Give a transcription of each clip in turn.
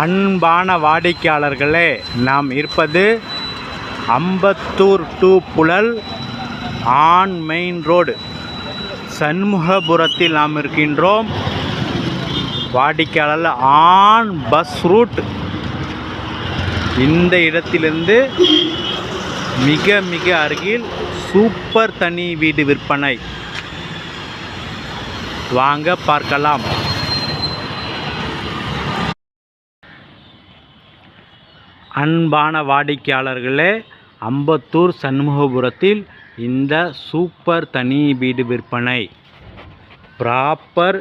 அன்பான வாடிக்கையாளர்களே, நாம் இருப்பது Ambattur to Puzhal on main road சண்முகபுரத்தில் நாம் இருக்கின்றோம். வாடிக்கையாளர் ஆன் பஸ் ரூட். இந்த இடத்திலிருந்து மிக மிக அருகில் சூப்பர் தனி வீடு விற்பனை. வாங்க பார்க்கலாம். அன்பான வாடிக்கையாளர்களே, அம்பத்தூர் சண்முகபுரத்தில் இந்த சூப்பர் தனி வீடு விற்பனை. ப்ராப்பர்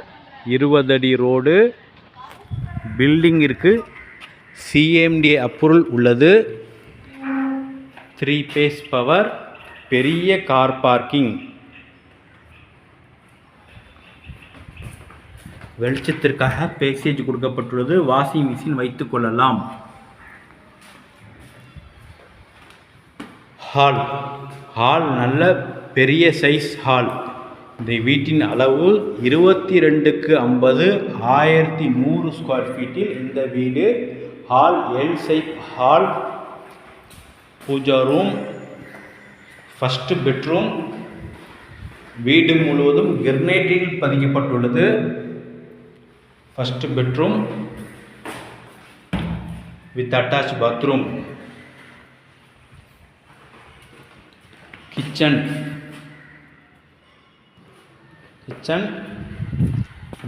20 அடி ரோடு, பில்டிங் இருக்குது, CMD அப்ரூவல் உள்ளது, 3 phase பவர், பெரிய கார் பார்க்கிங், வெளிச்சத்திற்காக பேக்கேஜ் கொடுக்கப்பட்டுள்ளது. வாஷிங் மிஷின் வைத்துக் கொள்ளலாம். ஹால் நல்ல பெரிய சைஸ் ஹால். இந்த வீட்டின் அளவு 22x50 1100 ஸ்கொயர் ஃபீட்டில் இந்த வீடு. Hall L shape hall, puja room, first bedroom. வீடு முழுவதும் கிரனைட்டில் பதிக்கப்பட்டுள்ளது. First bedroom with attach bathroom. Kitchen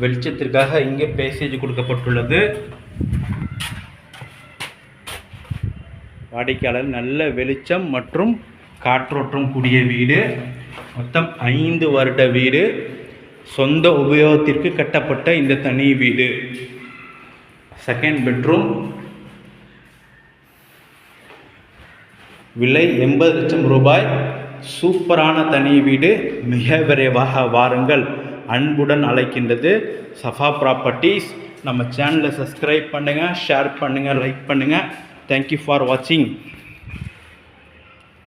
வெளிச்சத்திற்காக இங்கே பேசேஜ் கொடுக்கப்பட்டுள்ளது. வாடிக்கையாளர் நல்ல வெளிச்சம் மற்றும் காற்றோட்டம் கூடிய வீடு. மொத்தம் 5 வருட வீடு. சொந்த உபயோகத்திற்கு கட்டப்பட்ட இந்த தனி வீடு. Second bedroom. விலை 80 லட்சம் ரூபாய். சூப்பரான தனி வீடு. மிக விரைவாக வாருங்கள். அன்புடன் அழைக்கின்றது சஃபா ப்ராப்பர்ட்டிஸ். நம்ம சேனலை சப்ஸ்கிரைப் பண்ணுங்கள், ஷேர் பண்ணுங்கள், லைக் பண்ணுங்கள். தேங்க்யூ ஃபார் வாட்சிங்.